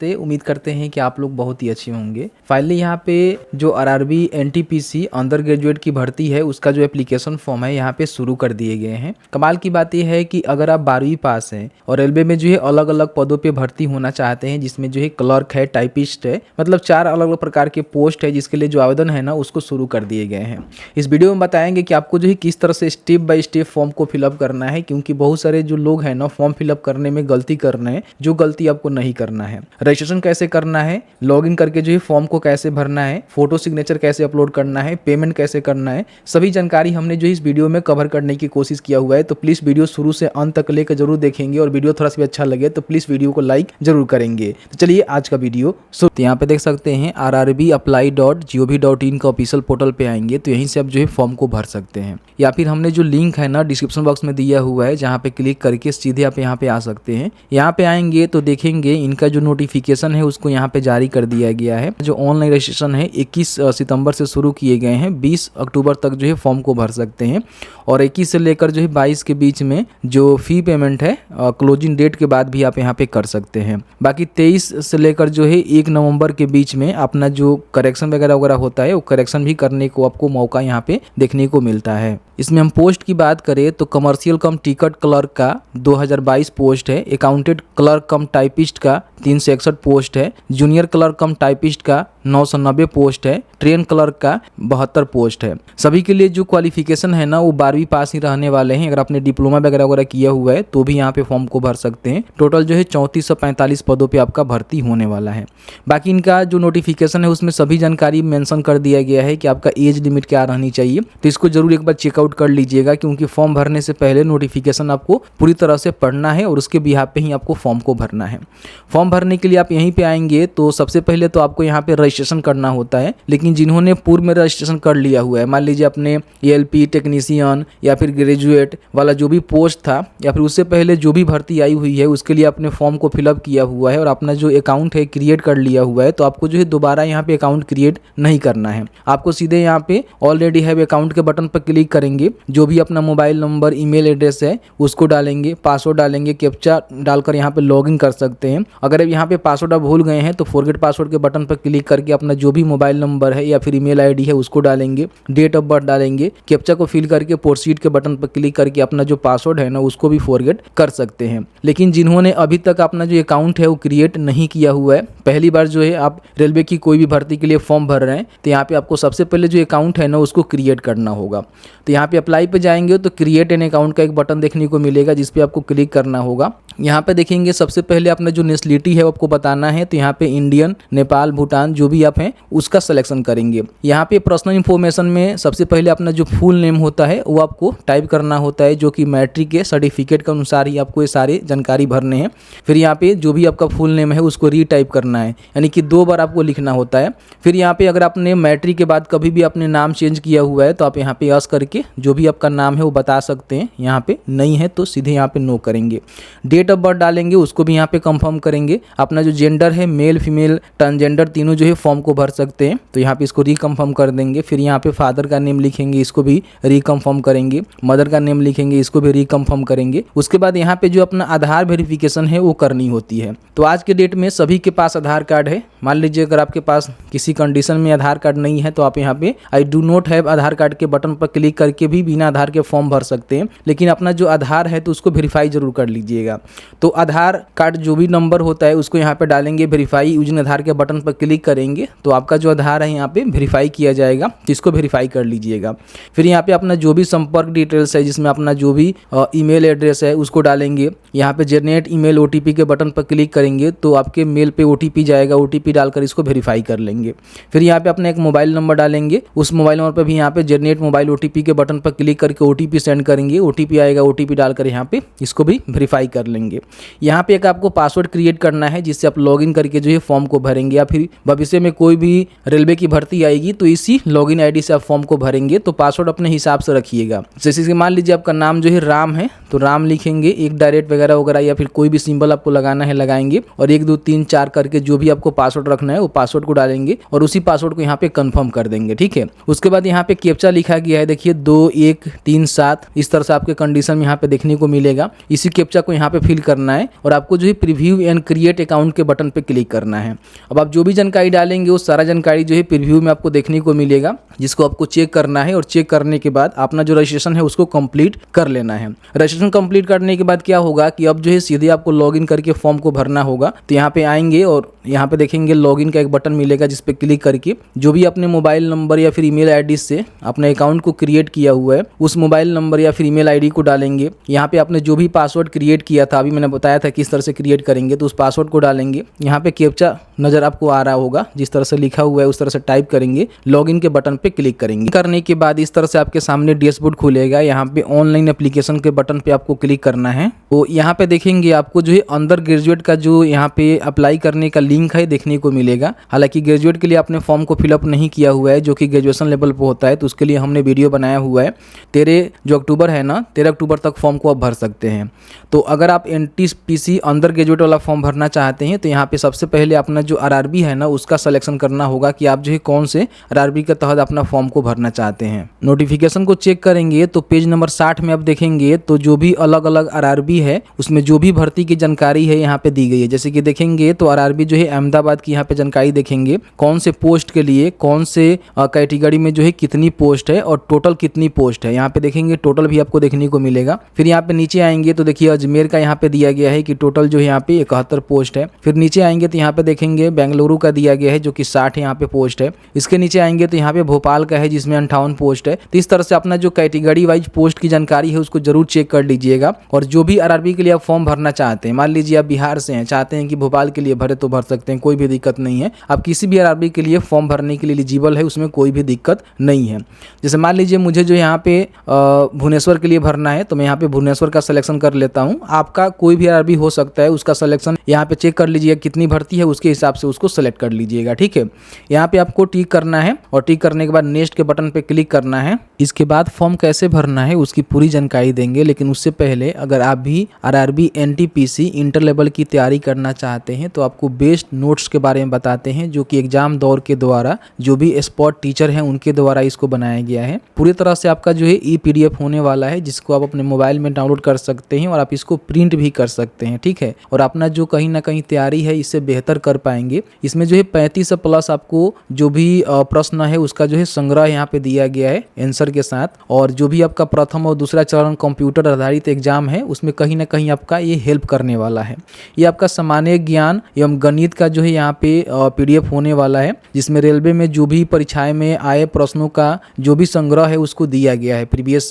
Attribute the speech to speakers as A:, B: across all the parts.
A: नमस्ते। उम्मीद करते हैं कि आप लोग बहुत ही अच्छे होंगे। फाइनली यहाँ पे जो आरआरबी एनटीपीसी अंडर ग्रेजुएट की भर्ती है उसका जो एप्लीकेशन फॉर्म है यहाँ पे शुरू कर दिए गए हैं। कमाल की बात यह है कि अगर आप 12वीं पास हैं और रेलवे में जो है अलग अलग पदों पे भर्ती होना चाहते हैं, जिसमें जो है क्लर्क है, टाइपिस्ट है, मतलब 4 अलग अलग प्रकार के पोस्ट है जिसके लिए जो आवेदन है ना उसको शुरू कर दिए गए हैं। इस वीडियो में बताएंगे कि आपको जो है किस तरह से स्टेप बाय स्टेप फॉर्म को फिलअप करना है, क्योंकि बहुत सारे जो लोग हैं ना फॉर्म फिलअप करने में गलती कर रहे हैं, जो गलती आपको नहीं करना है। रजिस्ट्रेशन कैसे करना है, लॉगिन करके जो है फॉर्म को कैसे भरना है, फोटो सिग्नेचर कैसे अपलोड करना है, पेमेंट कैसे करना है, सभी जानकारी हमने जो इस वीडियो में कवर करने की कोशिश किया हुआ है। तो प्लीज वीडियो शुरू से अंत तक लेकर जरूर देखेंगे और वीडियो थोड़ा सा भी अच्छा लगे तो प्लीज वीडियो को लाइक जरूर करेंगे। तो चलिए आज का वीडियो शुरू। तो यहाँ पे देख सकते हैं rrbapply.gov.in का ऑफिशियल पोर्टल पे आएंगे तो यहीं से आप जो है फॉर्म को भर सकते हैं, या फिर हमने जो लिंक है ना डिस्क्रिप्शन बॉक्स में दिया हुआ है जहाँ पे क्लिक करके सीधे आप यहाँ पे आ सकते हैं। यहाँ पे आएंगे तो देखेंगे इनका जो नोटिफिकेशन है उसको यहाँ पे जारी कर दिया गया है। जो ऑनलाइन रजिस्ट्रेशन है 21 सितंबर से शुरू किए गए हैं, 20 अक्टूबर तक जो है फॉर्म को भर सकते हैं और 21 से लेकर जो है 22 के बीच में जो फी पेमेंट है क्लोजिंग डेट के बाद भी आप यहाँ पे कर सकते हैं। बाकी 23 से लेकर जो है 1 नवंबर के बीच में अपना जो करेक्शन वगैरह होता है वो करेक्शन भी करने को आपको मौका यहाँ पे देखने को मिलता है। इसमें हम पोस्ट की बात करें तो कमर्शियल कम टिकट क्लर्क का 2022 पोस्ट है, अकाउंटेंट क्लर्क कम टाइपिस्ट का 361 पोस्ट है, जूनियर क्लर्क कम टाइपिस्ट का 990 पोस्ट है, ट्रेन क्लर्क का 72 पोस्ट है। सभी के लिए जो क्वालिफिकेशन है ना वो 12वीं पास ही रहने वाले हैं। अगर आपने डिप्लोमा वगैरह किया हुआ है तो भी यहाँ पे फॉर्म को भर सकते हैं। टोटल जो है 3445 पदों पे आपका भर्ती होने वाला है। बाकी इनका जो नोटिफिकेशन है उसमें सभी जानकारी मेंशन कर दिया गया है कि आपका एज लिमिट क्या रहनी चाहिए, तो इसको जरूर एक बार चेकआउट कर लीजिएगा, क्योंकि फॉर्म भरने से पहले नोटिफिकेशन आपको पूरी तरह से पढ़ना है और उसके बिहाफ पे ही आपको फॉर्म को भरना है। फॉर्म भरने के लिए आप यहीं पे आएंगे तो सबसे पहले तो आपको यहाँ पे रजिस्ट्रेशन करना होता है, लेकिन जिन्होंने पूर्व में रजिस्ट्रेशन कर लिया हुआ है, मान लीजिए अपने एएलपी टेक्नीशियन या फिर ग्रेजुएट वाला जो भी पोस्ट था या फिर उससे पहले जो भी भर्ती आई हुई है उसके लिए अपने फॉर्म को फिलअप किया हुआ है और अपना जो अकाउंट है क्रिएट कर लिया हुआ है, तो आपको जो है दोबारा यहाँ पे अकाउंट क्रिएट नहीं करना है। आपको सीधे यहाँ पे ऑलरेडी हैव अकाउंट के बटन पर क्लिक करेंगे, जो भी अपना मोबाइल नंबर ईमेल एड्रेस है उसको डालेंगे, पासवर्ड डालेंगे, कैप्चा डालकर यहाँ पे लॉगिन कर सकते हैं। अगर आप यहाँ पे पासवर्ड आप भूल गए हैं तो फॉरगेट पासवर्ड के बटन पर क्लिक करके अपना जो भी मोबाइल नंबर है या फिर ईमेल आईडी है उसको डालेंगे, डेट ऑफ बर्थ डालेंगे, कैप्चा को फिल करके प्रोसीड के बटन पर क्लिक करके अपना जो पासवर्ड है ना उसको भी फॉरगेट कर सकते हैं। लेकिन जिन्होंने अभी तक अपना जो अकाउंट है वो क्रिएट नहीं किया हुआ है, पहली बार जो है आप रेलवे की कोई भी भर्ती के लिए फॉर्म भर रहे हैं, तो यहाँ पे आपको सबसे पहले जो अकाउंट है ना उसको क्रिएट करना होगा। तो यहाँ पे अप्लाई पे जाएंगे तो क्रिएट एन अकाउंट का एक बटन देखने को मिलेगा जिस पे आपको क्लिक करना होगा। यहाँ पे देखेंगे सबसे पहले अपना जो नेशनलिटी है वो आपको बताना है, तो यहाँ पे इंडियन, नेपाल, भूटान जो भी आप हैं उसका सिलेक्शन करेंगे। यहाँ पे पर्सनल इन्फॉर्मेशन में सबसे पहले अपना जो फुल नेम होता है वो आपको टाइप करना होता है, जो कि मैट्रिक के सर्टिफिकेट के अनुसार ही आपको ये सारे जानकारी भरने हैं। फिर यहाँ पे जो भी आपका फुल नेम है उसको रीटाइप करना है, यानी कि 2 बार आपको लिखना होता है। फिर यहाँ पे अगर आपने मैट्रिक के बाद कभी भी अपने नाम चेंज किया हुआ है तो आप यहाँ पे यस करके जो भी आपका नाम है वो बता सकते हैं। यहाँ पे नहीं है तो सीधे यहाँ पे नो करेंगे। डेट ऑफ बर्थ डालेंगे, उसको भी यहाँ पे कंफर्म करेंगे। अपना जो जेंडर है मेल फीमेल ट्रांसजेंडर तीनों जो है फॉर्म को भर सकते हैं, तो यहाँ पे इसको रिकंफर्म कर देंगे। फिर यहाँ पे फादर का नेम लिखेंगे, इसको भी रिकंफर्म करेंगे। मदर का नेम लिखेंगे, इसको भी रिकंफर्म करेंगे। उसके बाद यहाँ पे जो अपना आधार वेरिफिकेशन है वो करनी होती है। तो आज के डेट में सभी के पास आधार कार्ड है। मान लीजिए अगर आपके पास किसी कंडीशन में आधार कार्ड नहीं है तो आप यहाँ पे I do not have Aadhaar card के बटन पर क्लिक करके भी बिना आधार के फॉर्म भर सकते हैं, लेकिन अपना जो आधार है तो उसको वेरीफाई जरूर कर लीजिएगा। तो आधार कार्ड जो भी नंबर होता है उसको यहाँ पे डालेंगे, वेरीफाई यूजिंग आधार के बटन पर क्लिक करेंगे तो आपका जो आधार है यहाँ पे वेरीफाई किया जाएगा, तो इसको वेरीफाई कर लीजिएगा। फिर यहाँ पे अपना जो भी संपर्क डिटेल्स है जिसमें अपना जो भी ईमेल एड्रेस है उसको डालेंगे। यहाँ पे जनरेट ईमेल ओटीपी के बटन पर क्लिक करेंगे तो आपके मेल पे ओटीपी जाएगा, ओटीपी डालकर इसको वेरीफाई कर लेंगे। फिर यहाँ पे अपना एक मोबाइल नंबर डालेंगे, उस मोबाइल नंबर पर भी यहाँ पे जनरेट मोबाइल ओटीपी के बटन पर क्लिक करके ओटीपी सेंड करेंगे, ओटीपी आएगा, ओटीपी डालकर यहाँ पे इसको भी वेरीफाई कर लेंगे। यहाँ पे एक आपको पासवर्ड क्रिएट करना है जिससे आप लॉगिन करके जो है फॉर्म को भरेंगे, या फिर भविष्य में कोई भी रेलवे की भर्ती आएगी तो इसी लॉगिन आईडी से आप फॉर्म को भरेंगे। तो पासवर्ड अपने हिसाब से रखिएगा। जैसे कि मान लीजिए आपका नाम जो है राम है तो राम लिखेंगे, एक डायरेक्ट वगैरह या फिर कोई भी सिंबल आपको लगाना है लगाएंगे और 1 2 3 4 करके जो भी आपको पासवर्ड रखना है वो पासवर्ड को डालेंगे और उसी पासवर्ड को यहाँ पे कंफर्म कर देंगे। ठीक है, उसके बाद यहाँ पे कैप्चा लिखा गया है, देखिए 2 1 3 7 इस तरह से आपके कंडीशन में यहाँ पे देखने को मिलेगा। इसी कैप्चा को यहाँ पे फिल करना है और आपको जो है प्रीव्यू एंड क्रिएट अकाउंट के बटन पे क्लिक करना है। अब आप जो भी जानकारी डालेंगे वो सारा जानकारी जो है प्रीव्यू में आपको देखने को मिलेगा, जिसको आपको चेक करना है और चेक करने के बाद अपना जो रजिस्ट्रेशन है उसको कंप्लीट कर लेना है। रजिस्ट्रेशन कंप्लीट करने के बाद क्या होगा कि अब जो है सीधे आपको लॉगिन करके फॉर्म को भरना होगा। तो यहाँ पे आएंगे और यहाँ पे देखेंगे लॉगिन का एक बटन मिलेगा, जिस पे क्लिक करके जो भी अपने मोबाइल नंबर या फिर ईमेल आईडी से अपने अकाउंट को क्रिएट किया हुआ है उस मोबाइल नंबर या फिर ईमेल आईडी को डालेंगे। यहाँ पे आपने जो भी पासवर्ड क्रिएट किया था, अभी मैंने बताया था किस तरह से क्रिएट करेंगे, तो उस पासवर्ड को डालेंगे। यहाँ पे कैप्चा नजर आपको आ रहा होगा, जिस तरह से लिखा हुआ है उस तरह से टाइप करेंगे, लॉगिन के बटन पे क्लिक करेंगे। करने के बाद इस तरह से आपके सामने डैशबोर्ड खुलेगा। यहाँ पे ऑनलाइन एप्लीकेशन के बटन पे आपको क्लिक करना है। तो यहाँ पे देखेंगे आपको जो है अंडर ग्रेजुएट का जो यहाँ पे अप्लाई करने का लिंक है देखने को मिलेगा। हालांकि ग्रेजुएट के लिए आपने फॉर्म को फिलअप नहीं किया हुआ है, जो कि ग्रेजुएशन लेवल पर होता है, तो उसके लिए हमने वीडियो बनाया हुआ है। 13 अक्टूबर है ना, 13 अक्टूबर तक फॉर्म को आप भर सकते हैं। तो अगर आप NTPC अंडर ग्रेजुएट वाला फॉर्म भरना चाहते हैं तो यहाँ पे सबसे पहले अपना जो RRB है ना उसका सिलेक्शन करना होगा कि आप जो है कौन से RRB के तहत अपना फॉर्म को भरना चाहते हैं। नोटिफिकेशन को चेक करेंगे तो पेज नंबर 60 में आप देखेंगे तो जो भी अलग अलग RRB है उसमें जो भी भर्ती की जानकारी है यहाँ पे दी गई है। जैसे कि देखेंगे तो RRB जो है अहमदाबाद की यहाँ पे जानकारी देखेंगे, कौन से पोस्ट के लिए कौन से कैटेगरी में जो है कितनी पोस्ट है और टोटल कितनी पोस्ट है, यहाँ पे देखेंगे टोटल भी आपको देखने को मिलेगा। फिर यहाँ पे नीचे आएंगे तो देखिए अजमेर का यहाँ पे दिया गया है कि टोटल जो है यहाँ पे 71 पोस्ट है। फिर नीचे आएंगे तो यहाँ पे देखेंगे बेंगलुरु का दिया गया है जो कि 60 यहाँ पे पोस्ट है। इसके नीचे आएंगे तो यहाँ पे भोपाल का है जिसमें 58 पोस्ट है। तो इस तरह से अपना जो कैटेगरी वाइज पोस्ट की जानकारी है उसको जरूर चेक कर लीजिएगा। और जो भी RRB के लिए आप फॉर्म भरना चाहते हैं, मान लीजिए आप बिहार से हैं, चाहते हैं कि भोपाल के लिए भरे तो भर सकते हैं, कोई भी दिक्कत नहीं है। आप किसी भी RRB के लिए फॉर्म भरने के लिए एलिजिबल है, उसमें कोई भी दिक्कत नहीं है। जैसे मान लीजिए मुझे जो यहाँ पे भुवनेश्वर के लिए भरना है तो मैं यहाँ पे भुवनेश्वर का सिलेक्शन कर लेता हूँ। आपका कोई भी RRB हो सकता है, उसका सिलेक्शन यहाँ पे चेक कर लीजिएगा कितनी भर्ती है, उसके हिसाब से उसको सेलेक्ट कर लीजिएगा। ठीक है, यहाँ पे आपको टिक करना है और टिक करने के बाद नेक्स्ट के बटन पे क्लिक करना है। इसके बाद फॉर्म कैसे भरना है उसकी पूरी जानकारी देंगे, लेकिन उससे पहले अगर आप भी RRB NTPC इंटर लेवल की तैयारी करना चाहते हैं तो आपको बेस्ट नोट्स के बारे में बताते हैं, जो कि एग्जाम दौर के द्वारा जो भी स्पॉट टीचर हैं उनके द्वारा इसको बनाया गया है। पूरी तरह से आपका जो है PDF होने वाला है, जिसको आप अपने मोबाइल में डाउनलोड कर सकते हैं और आप इसको प्रिंट भी कर सकते हैं। ठीक है, और अपना जो कहीं ना कहीं तैयारी है इससे बेहतर कर पाएंगे। इसमें जो है 35 प्लस आपको जो भी प्रश्न है उसका जो है संग्रह यहाँ पे दिया गया है आंसर के साथ। और जो भी आपका प्रथम और दूसरा चरण कंप्यूटर आधारित एग्जाम है उसमें कहीं ना कहीं आपका ये हेल्प करने वाला है। ये आपका सामान्य ज्ञान एवं गणित का जो है यहाँ पे PDF होने वाला है, जिसमें रेलवे में जो भी परीक्षाएं में आए प्रश्नों का जो भी संग्रह है उसको दिया गया है। प्रीवियस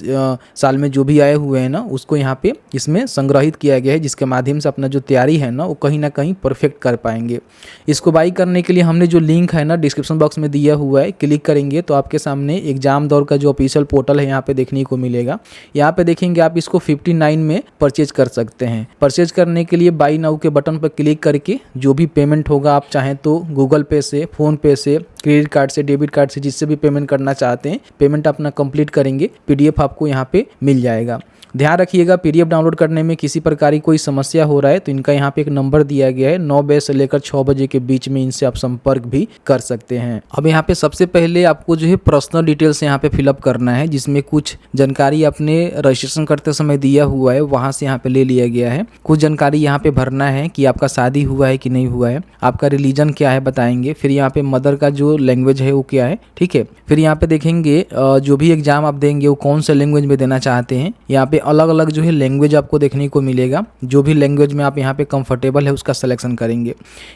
A: साल में जो भी आए हुए हैं ना उसको यहाँ पे इसमें संग्रहित किया गया है, जिसके माध्यम से अपना जो तैयारी है ना वो कहीं ना कहीं परफेक्ट कर पाएंगे। इसको बाई करने के लिए हमने जो लिंक है ना डिस्क्रिप्शन बॉक्स में दिया हुआ है, क्लिक करेंगे तो आपके सामने एग्जाम दौर का जो ऑफिशियल पोर्टल है यहाँ पे देखने को मिलेगा। यहाँ पे देखेंगे आप इसको 59 में परचेज कर सकते हैं। परचेज करने के लिए बाई नाउ के बटन पर क्लिक करके जो भी पेमेंट होगा, आप चाहें तो गूगल पे से, फोन पे से, क्रेडिट कार्ड से, डेबिट कार्ड से, जिससे भी पेमेंट करना चाहते हैं पेमेंट अपना कंप्लीट करेंगे, PDF आपको यहाँ पे मिल जाएगा। ध्यान रखिएगा PDF डाउनलोड करने में किसी प्रकार की कोई समस्या हो रहा है तो इनका यहाँ पे एक नंबर दिया गया है, 9 बजे से लेकर 6 बजे के बीच में इनसे आप संपर्क भी कर सकते हैं। अब यहाँ पे सबसे पहले आपको जो है पर्सनल डिटेल्स यहाँ पे फिलअप करना है, जिसमें कुछ जानकारी आपने रजिस्ट्रेशन करते समय दिया हुआ है वहाँ से यहाँ पे ले लिया गया है। कुछ जानकारी यहाँ पे भरना है कि आपका शादी हुआ है कि नहीं हुआ है, आपका रिलीजन क्या है बताएंगे, फिर यहाँ पे मदर का जो लैंग्वेज है वो क्या है। ठीक है, फिर यहाँ पे देखेंगे जो भी एग्जाम आप देंगे वो कौन से लैंग्वेज में देना चाहते हैं। यहाँ पे अलग अलग जो है लैंग्वेज आपको देखने को मिलेगा, जो भी लैंग्वेज में आप यहाँ पे कंफर्टेबल है उसका सिलेक्शन करेंगे।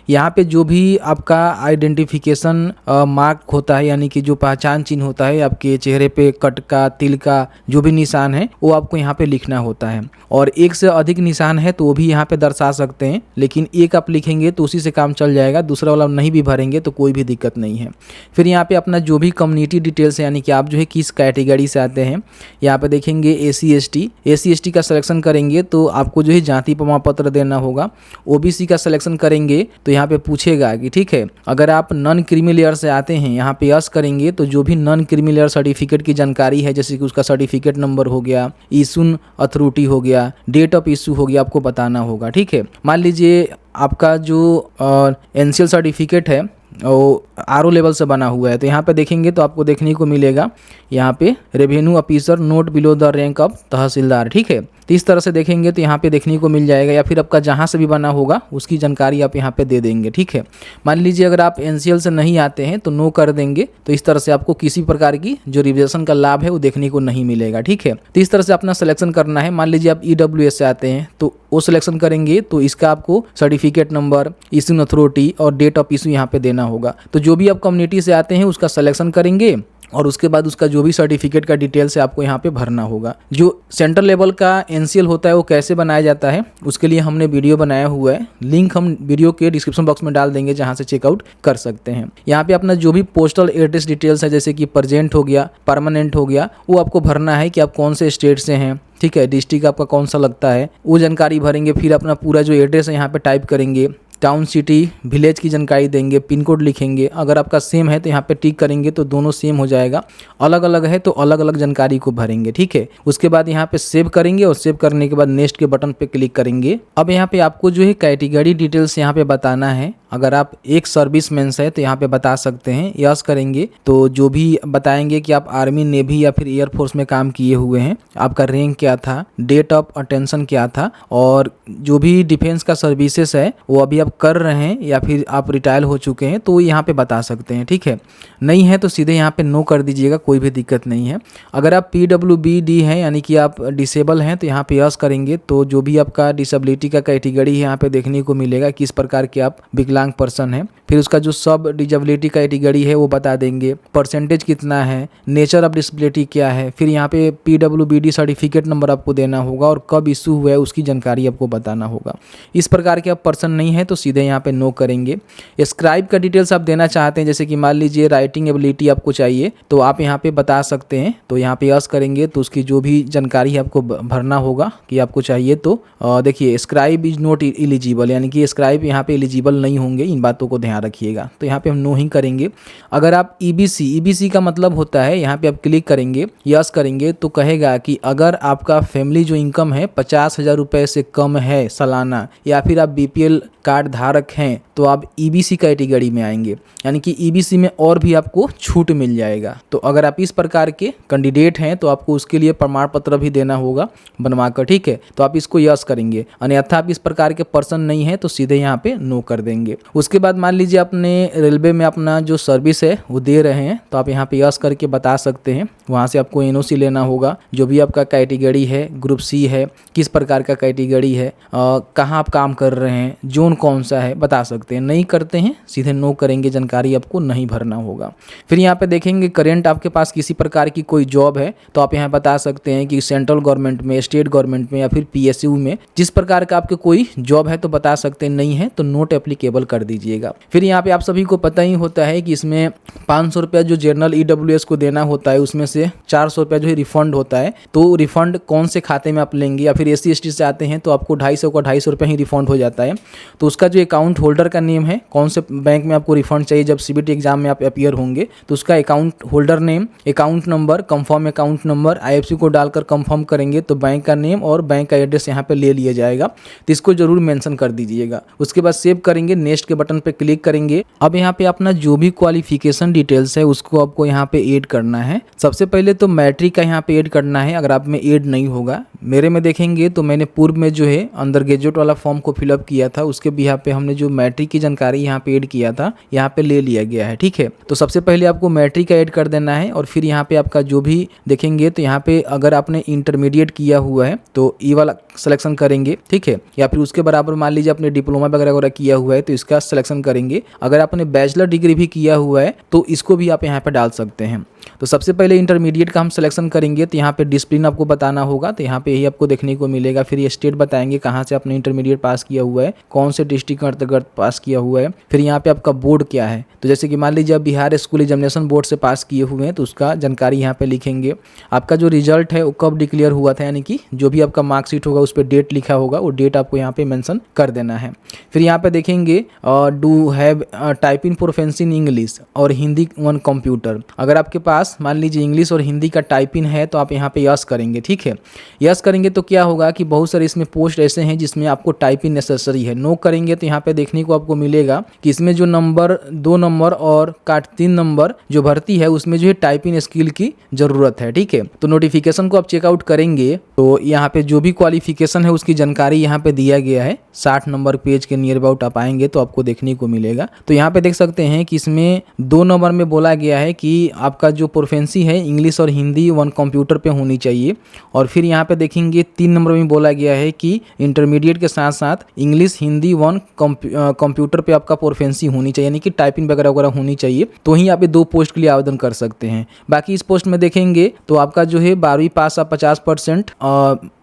A: यहाँ पे जो भी आपका आइडेंटिफिकेशन मार्क होता है, यानी कि जो पहचान चिन्ह होता है आपके चेहरे पे, कट का, तिल का जो भी निशान है वो आपको यहाँ पे लिखना होता है। और एक से अधिक निशान है तो वो भी यहाँ पे दर्शा सकते हैं, लेकिन एक आप लिखेंगे तो उसी से काम चल जाएगा, दूसरा वाला नहीं भी भरेंगे तो कोई भी दिक्कत नहीं है। फिर यहाँ पे अपना जो भी कम्युनिटी डिटेल्स है, यानी कि आप जो है किस कैटेगरी से आते हैं, यहाँ पे देखेंगे SC/ST का सिलेक्शन करेंगे तो आपको जो है जाति प्रमाण पत्र देना होगा। OBC का सिलेक्शन करेंगे तो यहाँ पे पूछेगा कि ठीक है अगर आप नॉन क्रीमी लेयर से आते हैं, यहाँ पे यस करेंगे तो जो भी नॉन क्रीमी लेयर सर्टिफिकेट की जानकारी है, जैसे कि उसका सर्टिफिकेट नंबर हो गया, इशू अथॉरिटी हो गया, डेट ऑफ इशू हो गया, आपको बताना होगा। ठीक है, मान लीजिए आपका जो NCL सर्टिफिकेट है वो RO लेवल से बना हुआ है तो यहाँ पे देखेंगे तो आपको देखने को मिलेगा यहाँ पे revenue officer not below the rank of tehsildar. ठीक है, तो इस तरह से देखेंगे तो यहाँ पे देखने को मिल जाएगा, या फिर आपका जहाँ से भी बना होगा उसकी जानकारी आप यहाँ पे दे देंगे। ठीक है, मान लीजिए अगर आप एनसीएल से नहीं आते हैं तो नो कर देंगे, तो इस तरह से आपको किसी प्रकार की जो रिजर्वेशन का लाभ है वो देखने को नहीं मिलेगा। ठीक है, तो इस तरह से अपना सिलेक्शन करना है। मान लीजिए आप ईडब्ल्यूएस से आते हैं तो वो सिलेक्शन करेंगे, तो इसका आपको सर्टिफिकेट नंबर, इशू अथॉरिटी और डेट ऑफ इशू यहाँ पे देना होगा। तो जो भी आप कम्युनिटी से आते हैं उसका सिलेक्शन करेंगे और उसके बाद उसका जो भी सर्टिफिकेट का डिटेल्स है आपको यहाँ पे भरना होगा। जो सेंट्रल लेवल का एनसीएल होता है वो कैसे बनाया जाता है उसके लिए हमने वीडियो बनाया हुआ है, लिंक हम वीडियो के डिस्क्रिप्शन बॉक्स में डाल देंगे जहाँ से चेकआउट कर सकते हैं। यहाँ पे अपना जो भी पोस्टल एड्रेस डिटेल्स है, जैसे कि प्रेजेंट हो गया, परमानेंट हो गया, वो आपको भरना है कि आप कौन से स्टेट से हैं। ठीक है, डिस्ट्रिक्ट आपका कौन सा लगता है वो जानकारी भरेंगे। फिर अपना पूरा जो एड्रेस है यहाँ पे टाइप करेंगे, टाउन, सिटी, विलेज की जानकारी देंगे, पिन कोड लिखेंगे। अगर आपका सेम है तो यहाँ पे टिक करेंगे तो दोनों सेम हो जाएगा, अलग अलग है तो अलग अलग जानकारी को भरेंगे। ठीक है, उसके बाद यहाँ पे सेव करेंगे और सेव करने के बाद नेक्स्ट के बटन पे क्लिक करेंगे। अब यहाँ पे आपको जो है कैटेगरी डिटेल्स यहाँ पे बताना है। अगर आप एक सर्विसमैन है तो यहाँ पे बता सकते हैं, यस करेंगे तो जो भी बताएंगे कि आप आर्मी, नेवी या फिर एयरफोर्स में काम किए हुए हैं, आपका रैंक क्या था, डेट ऑफ अटेंशन क्या था, और जो भी डिफेंस का सर्विसेज है वो अभी आप कर रहे हैं या फिर आप रिटायर हो चुके हैं तो यहाँ पे बता सकते हैं। ठीक है, नहीं है तो सीधे यहाँ पे नो कर दीजिएगा, कोई भी दिक्कत नहीं है। अगर आप PWBD हैं यानी कि आप डिसेबल हैं तो यहाँ पे यस करेंगे, तो जो भी आपका डिसेबिलिटी का कैटेगरी है यहाँ पे देखने को मिलेगा किस प्रकार के आप विकलांग पर्सन है। फिर उसका जो सब डिसेबिलिटी कैटेगरी है वो बता देंगे, परसेंटेज कितना है, नेचर ऑफ डिसेबिलिटी क्या है। फिर यहाँ पे PWBD सर्टिफिकेट नंबर आपको देना होगा और कब इशू हुआ है उसकी जानकारी आपको बताना होगा। इस प्रकार के आप पर्सन नहीं है तो सीधे यहाँ पे नो करेंगे। स्क्राइब का डिटेल्स आप देना चाहते हैं, जैसे कि मान लीजिए राइटिंग एबिलिटी आपको चाहिए तो आप यहाँ पे बता सकते हैं, तो यहाँ पे यस करेंगे तो उसकी जो भी जानकारी है आपको भरना होगा कि आपको चाहिए। तो देखिए स्क्राइब इज नॉट एलिजिबल, यानी कि स्क्राइब यहाँ पे एलिजिबल नहीं होंगे, इन बातों को ध्यान रखिएगा। तो यहाँ पे हम नो ही करेंगे। अगर आप ईबीसी का मतलब होता है, यहाँ पे आप क्लिक करेंगे, यस करेंगे तो कहेगा कि अगर आपका फैमिली जो इनकम है 50,000 रुपये से कम है सालाना, या फिर आप BPL कार्ड धारक हैं तो आप ईबीसी कैटेगरी में आएंगे, यानी कि ईबीसी में और भी आपको छूट मिल जाएगा। तो अगर आप इस प्रकार के कैंडिडेट हैं तो आपको उसके लिए प्रमाण पत्र भी देना होगा बनवाकर। ठीक है, तो आप इसको यस करेंगे, अन्यथा आप इस प्रकार के पर्सन नहीं है तो सीधे यहाँ पे नो कर देंगे। उसके बाद मान लीजिए अपने रेलवे में अपना जो सर्विस है वो दे रहे हैं तो आप यहाँ पे यस करके बता सकते हैं। वहाँ से आपको NOC लेना होगा, जो भी आपका कैटेगरी है, ग्रुप C है, किस प्रकार का कैटेगरी है, कहाँ आप काम कर रहे हैं, जोन कौन सा है, बता सकते हैं। नहीं करते हैं सीधे नो करेंगे, जानकारी आपको नहीं भरना होगा। फिर यहाँ पे देखेंगे करेंट आपके पास किसी प्रकार की कोई जॉब है तो आप यहाँ बता सकते हैं कि सेंट्रल गवर्नमेंट में, स्टेट गवर्नमेंट में या फिर PSU में, जिस प्रकार का आपके कोई जॉब है तो बता सकते हैं। नहीं है तो नोट एप्लीकेबल कर दीजिएगा। फिर यहाँ पे आप सभी को पता ही होता है कि इसमें 500 रुपया जो जनरल EWS को देना होता है उसमें से 400 रुपया जो है रिफंड होता है। तो रिफंड कौन से खाते में आप लेंगे, या फिर SC ST से आते हैं तो आपको 250 का 250 रुपया ही रिफंड हो जाता है। तो उसका जो अकाउंट होल्डर का नेम है, कौन से बैंक में आपको रिफंड चाहिए जब CBT एग्जाम में आप अपीयर होंगे, तो उसका account holder name, account number, confirm account number, IFSC को डालकर कंफर्म करेंगे तो बैंक का नेम और बैंक का एड्रेस यहाँ पे ले लिया जाएगा। तो इसको जरूर मेंशन कर दीजिएगा। उसके बाद सेव करेंगे, नेक्स्ट के बटन पे क्लिक करेंगे। अब यहाँ पे अपना जो भी क्वालिफिकेशन डिटेल्स है उसको आपको यहाँ पे ऐड करना है। सबसे पहले तो मैट्रिक का यहाँ पे ऐड करना है, अगर आप में ऐड नहीं होगा। मेरे में देखेंगे तो मैंने पूर्व में जो है अंडर ग्रेजुएट वाला फॉर्म को फिलअप किया था, उसके भी यहाँ पे हमने जो मैट्रिक की जानकारी यहाँ पे ऐड किया था, यहाँ पे ले लिया गया है। ठीक है, तो सबसे पहले आपको मैट्रिक का ऐड कर देना है और फिर यहाँ पे आपका जो भी देखेंगे तो यहाँ पे अगर आपने इंटरमीडिएट किया हुआ है तो ई वाला सिलेक्शन करेंगे। ठीक है, या फिर उसके बराबर मान लीजिए आपने डिप्लोमा वगैरह किया हुआ है तो इसका सिलेक्शन करेंगे। अगर आपने बैचलर डिग्री भी किया हुआ है तो इसको भी आप यहाँ पे डाल सकते हैं। तो सबसे पहले इंटरमीडिएट का हम सिलेक्शन करेंगे तो यहाँ पे डिसिप्लिन आपको बताना होगा, तो यहाँ पे यही आपको देखने को मिलेगा। फिर ये स्टेट बताएंगे कहाँ से आपने इंटरमीडिएट पास किया हुआ है, कौन से डिस्ट्रिक्ट के अंतर्गत पास किया हुआ है। फिर यहाँ पे आपका बोर्ड क्या है, तो जैसे कि मान लीजिए आप बिहार स्कूल एग्जामिनेशन बोर्ड से पास किए हुए हैं तो उसका जानकारी यहाँ पे लिखेंगे। आपका जो रिजल्ट है वो कब डिक्लेयर हुआ था, यानी कि जो भी आपका मार्कशीट होगा उस पर डेट लिखा होगा, वो डेट आपको यहाँ पे मेंशन कर देना है। फिर यहाँ पे देखेंगे do have typing proficiency in English और हिंदी वन कंप्यूटर। अगर आपके पास पास मान लीजिए इंग्लिश और हिंदी का टाइप इन है तो आप यहाँ पे यस करेंगे। ठीक है, यस करेंगे तो क्या होगा कि बहुत सारे इसमें पोस्ट ऐसे हैं जिसमें आपको टाइप इन नेसेसरी है। नो करेंगे तो यहाँ पे देखने को आपको मिलेगा कि इसमें जो नंबर 2 नंबर और 3 नंबर जो भर्ती है उसमें जो है टाइप इन स्किल की ज़रूरत है। ठीक है, तो नोटिफिकेशन को आप चेकआउट करेंगे तो यहाँ पे जो भी क्वालिफिकेशन है उसकी जानकारी यहाँ पे दिया गया है। 60 नंबर पेज के नियर अबाउट आप आएंगे तो आपको देखने को मिलेगा। तो यहाँ पे देख सकते हैं कि इसमें 2 नंबर में बोला गया है कि आपका जो प्रोफेंसी है इंग्लिश और हिंदी 1 कंप्यूटर पे होनी चाहिए। और फिर यहाँ पे देखेंगे 3 नंबर में बोला गया है कि इंटरमीडिएट के साथ साथ इंग्लिश हिंदी 1 कंप्यूटर पे आपका प्रोफेंसी होनी चाहिए, यानी कि टाइपिंग वगैरह वगैरह होनी चाहिए, तो ही आप 2 पोस्ट के लिए आवेदन कर सकते हैं। बाकी इस पोस्ट में देखेंगे तो आपका जो है 12वीं पास आप 50%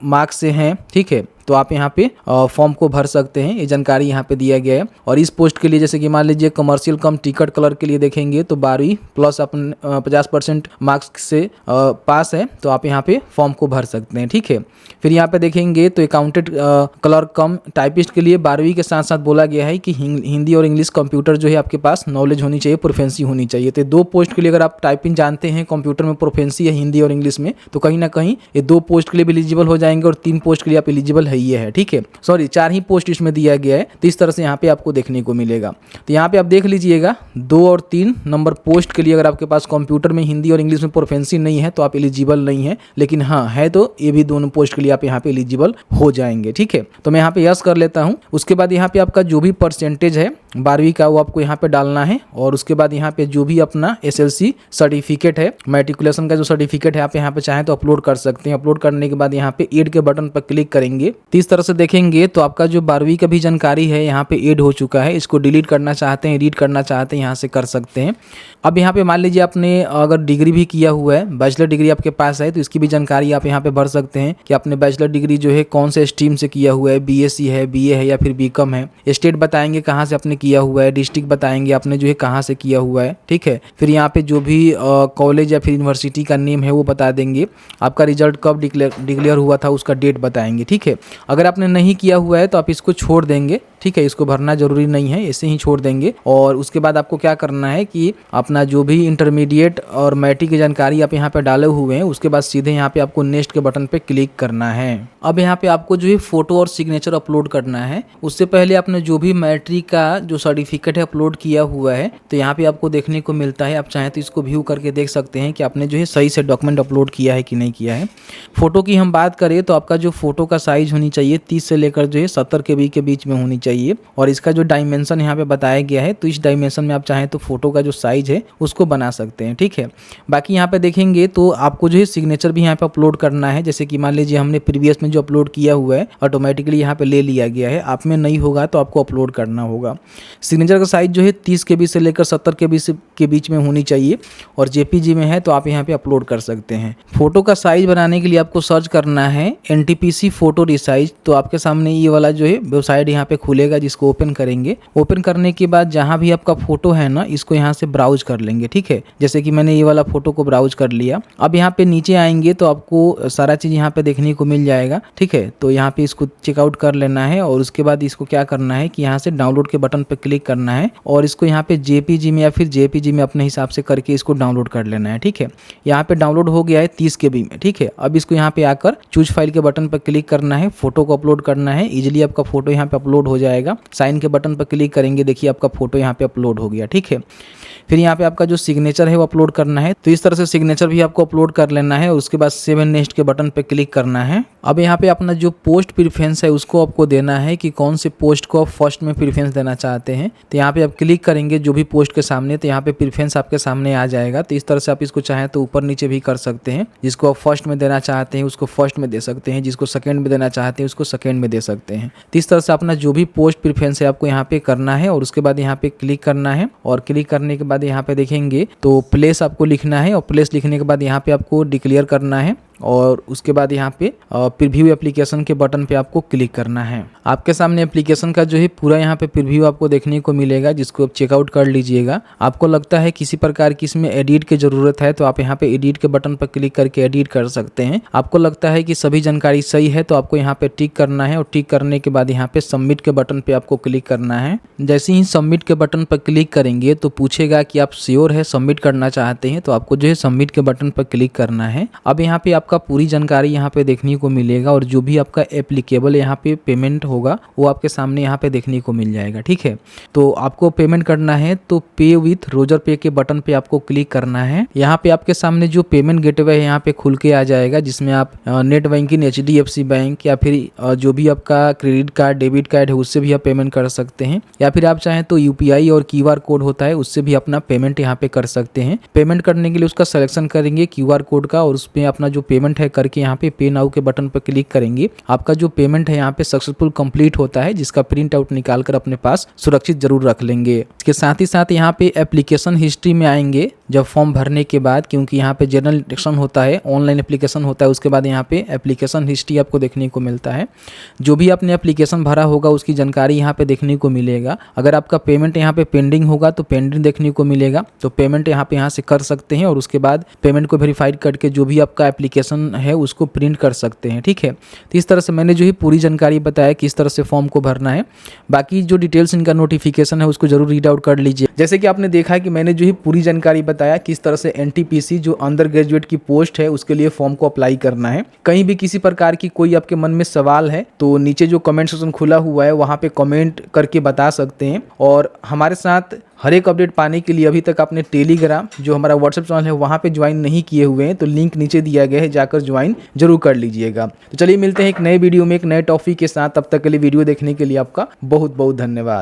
A: मार्क्स से हैं। ठीक है, तो आप यहाँ पे फॉर्म को भर सकते हैं, ये जानकारी यहाँ पे दिया गया है। और इस पोस्ट के लिए जैसे कि मान लीजिए कमर्शियल कम टिकट कलर के लिए देखेंगे तो 12वीं प्लस अपन 50% मार्क्स से पास है तो आप यहाँ पे फॉर्म को भर सकते हैं। ठीक है, फिर यहाँ पे देखेंगे तो अकाउंटेंट कलर कम टाइपिस्ट के लिए 12वीं के साथ साथ बोला गया है कि हिंदी और इंग्लिश कंप्यूटर जो है आपके पास नॉलेज होनी चाहिए, प्रोफेंसी होनी चाहिए। तो 2 पोस्ट के लिए अगर आप टाइपिंग जानते हैं, कंप्यूटर में प्रोफेंसी है हिंदी और इंग्लिश में, तो कहीं ना कहीं ये 2 पोस्ट के लिए भी एलिजिबल हो जाएंगे और 3 पोस्ट के लिए आप एलिजिबल ये है। ठीक है, सॉरी 4 ही पोस्ट इसमें दिया गया है, तो इस तरह से यहाँ पे आपको देखने को मिलेगा। तो यहाँ पे आप देख लीजिएगा 2 और 3 नंबर पोस्ट के लिए अगर आपके पास कंप्यूटर में हिंदी और इंग्लिश में प्रोफेंसी नहीं है तो आप एलिजिबल नहीं है, लेकिन हाँ है तो ये भी दोनों पोस्ट के लिए आप यहाँ पे एलिजिबल हो जाएंगे। ठीक है, तो मैं यहाँ पे यस कर लेता हूँ। उसके बाद यहाँ पे आपका जो भी परसेंटेज है 12वीं का वो आपको यहाँ पे डालना है। और उसके बाद यहाँ पे जो भी अपना SLC सर्टिफिकेट है, मैट्रिकुलेशन का जो सर्टिफिकेट है, आप यहाँ पे चाहें तो अपलोड कर सकते हैं। अपलोड करने के बाद यहाँ पे ऐड के बटन पर क्लिक करेंगे। इस तरह से देखेंगे तो आपका जो 12वीं का भी जानकारी है यहाँ पे ऐड हो चुका है। इसको डिलीट करना चाहते हैं, एडिट करना चाहते हैं, यहाँ से कर सकते हैं। अब यहाँ पे मान लीजिए आपने अगर डिग्री भी किया हुआ है, बैचलर डिग्री आपके पास है, तो इसकी भी जानकारी आप यहाँ पे भर सकते हैं कि आपने बैचलर डिग्री जो है कौन से स्ट्रीम से किया हुआ है, BSc है, BA है या फिर BCom है। स्टेट बताएंगे कहाँ से आपने किया हुआ है, डिस्ट्रिक्ट बताएंगे आपने जो है कहाँ से किया हुआ है। ठीक है, फिर यहाँ पे जो भी कॉलेज या फिर यूनिवर्सिटी का नेम है वो बता देंगे। आपका रिजल्ट कब डिक्लेयर हुआ था उसका डेट बताएंगे। ठीक है, अगर आपने नहीं किया हुआ है तो आप इसको छोड़ देंगे। ठीक है, इसको भरना जरूरी नहीं है, ऐसे ही छोड़ देंगे। और उसके बाद आपको क्या करना है कि अपना जो भी इंटरमीडिएट और मैट्रिक की जानकारी आप यहाँ पे डाले हुए हैं उसके बाद सीधे यहाँ पे आपको नेक्स्ट के बटन पे क्लिक करना है। अब यहाँ पे आपको जो है फोटो और सिग्नेचर अपलोड करना है। उससे पहले आपने जो भी मैट्रिक का जो सर्टिफिकेट है अपलोड किया हुआ है तो यहाँ पे आपको देखने को मिलता है। आप चाहें तो इसको व्यू करके देख सकते हैं कि आपने जो है सही से डॉक्यूमेंट अपलोड किया है कि नहीं किया है। फोटो की हम बात करें तो आपका जो फोटो का साइज होनी चाहिए 30 से लेकर जो है 70 KB के बीच में होनी चाहिए। और इसका जो डायमेंशन यहाँ पे बताया गया है तो इस डायमेंशन में आप चाहें तो फोटो का जो साइज है उसको बना सकते हैं। ठीक है, बाकी यहाँ पे देखेंगे तो आपको जो है सिग्नेचर भी यहाँ पे अपलोड करना है। जैसे कि मान लीजिए हमने प्रीवियस में जो अपलोड किया हुआ है ऑटोमेटिकली यहाँ पे ले लिया गया है, आप में नहीं होगा तो आपको अपलोड करना होगा। सिग्नेचर का साइज जो है 30 KB से लेकर 70 KB के बीच में होनी चाहिए और JPG में है तो आप यहाँ पे अपलोड कर सकते हैं। फोटो का साइज बनाने के लिए आपको सर्च करना है NTPC फोटो रिसाइज। तो आपके सामने ये वाला जो है वेबसाइट यहाँ पे खुलेगा जिसको ओपन करेंगे। ओपन करने के बाद जहाँ भी आपका फोटो है ना इसको यहाँ से ब्राउज कर लेंगे। ठीक है, जैसे कि मैंने ये वाला फोटो को ब्राउज कर लिया। अब यहाँ पे नीचे आएंगे तो आपको सारा चीज़ यहाँ पे देखने को मिल जाएगा। ठीक है, तो यहाँ पे इसको चेकआउट कर लेना है और उसके बाद इसको क्या करना है कि यहाँ से डाउनलोड के बटन पे क्लिक करना है और इसको यहाँ पे JPG में या फिर JPG में अपने हिसाब से करके इसको डाउनलोड कर लेना है। ठीक है, यहाँ पे डाउनलोड हो गया है 30 KB में। ठीक है, अब इसको यहाँ पे आकर चूज फाइल के बटन पर क्लिक करना है, फोटो को अपलोड करना है। इजिली आपका फोटो यहाँ पे अपलोड हो जाएगा। साइन के बटन पर क्लिक करेंगे, देखिए आपका फोटो यहाँ पे अपलोड हो गया। ठीक है, फिर यहाँ पे आपका जो सिग्नेचर है वो अपलोड करना है। तो इस तरह से सिग्नेचर भी आपको अपलोड कर लेना है और उसके बाद सेव एंड नेक्स्ट के बटन पे क्लिक करना है। अब यहाँ पे अपना जो पोस्ट प्रेफरेंस है उसको आपको देना है कि कौन से पोस्ट को आप फर्स्ट में प्रेफरेंस देना चाहते हैं। तो यहाँ पे आप क्लिक करेंगे जो भी पोस्ट के सामने, तो यहाँ पे प्रेफरेंस आपके सामने आ जाएगा। तो इस तरह से आप इसको चाहें तो ऊपर नीचे भी कर सकते हैं। जिसको आप फर्स्ट में देना चाहते हैं उसको फर्स्ट में दे सकते हैं, जिसको सेकंड में देना चाहते हैं उसको सेकंड में दे सकते हैं। तो इस तरह से अपना जो भी पोस्ट प्रेफरेंस है आपको यहाँ पे करना है और उसके बाद यहाँ पे क्लिक करना है। और क्लिक करने के बाद यहाँ पे देखेंगे तो प्लेस आपको लिखना है और प्लेस लिखने के बाद यहाँ पे आपको डिक्लेयर करना है और उसके बाद यहाँ पे प्रीव्यू एप्लीकेशन के बटन पे आपको क्लिक करना है। आपके सामने एप्लीकेशन का जो है पूरा यहाँ पे प्रीव्यू आपको देखने को मिलेगा, जिसको आप चेकआउट कर लीजिएगा। आपको लगता है किसी प्रकार की इसमें एडिट की जरूरत है तो आप यहाँ पे एडिट के बटन पर क्लिक करके एडिट कर सकते हैं। आपको लगता है कि सभी जानकारी सही है तो आपको यहाँ पे टिक करना है और टिक करने के बाद यहाँ पे सबमिट के बटन पे आपको क्लिक करना है। जैसे ही सबमिट के बटन पर क्लिक करेंगे तो पूछेगा कि आप श्योर है सबमिट करना चाहते हैं, तो आपको जो है सबमिट के बटन पर क्लिक करना है। अब यहाँ पे आपका पूरी जानकारी यहाँ पे देखने को मिलेगा और जो भी आपका एप्लीकेबल यहाँ पे पेमेंट होगा वो आपके सामने यहाँ पे देखने को मिल जाएगा। ठीक है, तो आपको पेमेंट करना है तो पे विथ रोजर पे के बटन पे आपको क्लिक करना है। यहाँ पे आपके सामने जो पेमेंट गेटवे है यहाँ पे खुल के आ जाएगा, जिसमें आप नेट बैंकिंग, HDFC बैंक या फिर जो भी आपका क्रेडिट कार्ड, डेबिट कार्ड है उससे भी आप पेमेंट कर सकते हैं, या फिर आप चाहें तो UPI और QR कोड होता है उससे भी अपना पेमेंट यहाँ पे कर सकते हैं। पेमेंट करने के लिए उसका सिलेक्शन करेंगे QR कोड का और उसमें अपना जो पेमेंट है करके यहाँ पे पे नाउ के बटन पर क्लिक करेंगे। आपका जो पेमेंट है यहाँ पे सक्सेसफुल कंप्लीट होता है, जिसका प्रिंट आउट निकाल कर अपने पास सुरक्षित जरूर रख लेंगे। इसके साथ ही साथ यहाँ पे एप्लीकेशन हिस्ट्री में आएंगे जब फॉर्म भरने के बाद, क्योंकि यहाँ पे जनरल इंस्ट्रक्शन होता है, ऑनलाइन एप्लीकेशन होता है, उसके बाद यहाँ पे एप्लीकेशन हिस्ट्री आपको देखने को मिलता है। जो भी आपने एप्लीकेशन भरा होगा उसकी जानकारी यहाँ पे देखने को मिलेगा। अगर आपका पेमेंट यहाँ पे पेंडिंग होगा तो पेंडिंग देखने को मिलेगा, तो पेमेंट यहाँ से कर सकते हैं और उसके बाद पेमेंट को वेरीफाइड करके जो भी आपका एप्लीकेशन है उसको प्रिंट कर सकते हैं। ठीक है, तो इस तरह से मैंने जो है पूरी जानकारी बताया किस तरह से फॉर्म को भरना है। बाकी जो डिटेल्स इनका नोटिफिकेशन है उसको जरूर रीड आउट कर लीजिए। जैसे कि आपने देखा कि मैंने जो है पूरी जानकारी बताया किस तरह से NTPC जो अंडर ग्रेजुएट की पोस्ट है उसके लिए फॉर्म को अप्लाई करना है। कहीं भी किसी प्रकार की कोई आपके मन में सवाल है तो नीचे जो कमेंट सेक्शन खुला हुआ है वहाँ पे कमेंट करके बता सकते हैं। और हमारे साथ हर एक अपडेट पाने के लिए अभी तक आपने टेलीग्राम जो हमारा व्हाट्सएप चैनल है वहाँ पे ज्वाइन नहीं किए हुए हैं तो लिंक नीचे दिया गया है, जाकर ज्वाइन जरूर कर लीजिएगा। तो चलिए मिलते हैं एक नए वीडियो में एक नए टॉपिक के साथ। तब तक के लिए वीडियो देखने के लिए आपका बहुत बहुत धन्यवाद।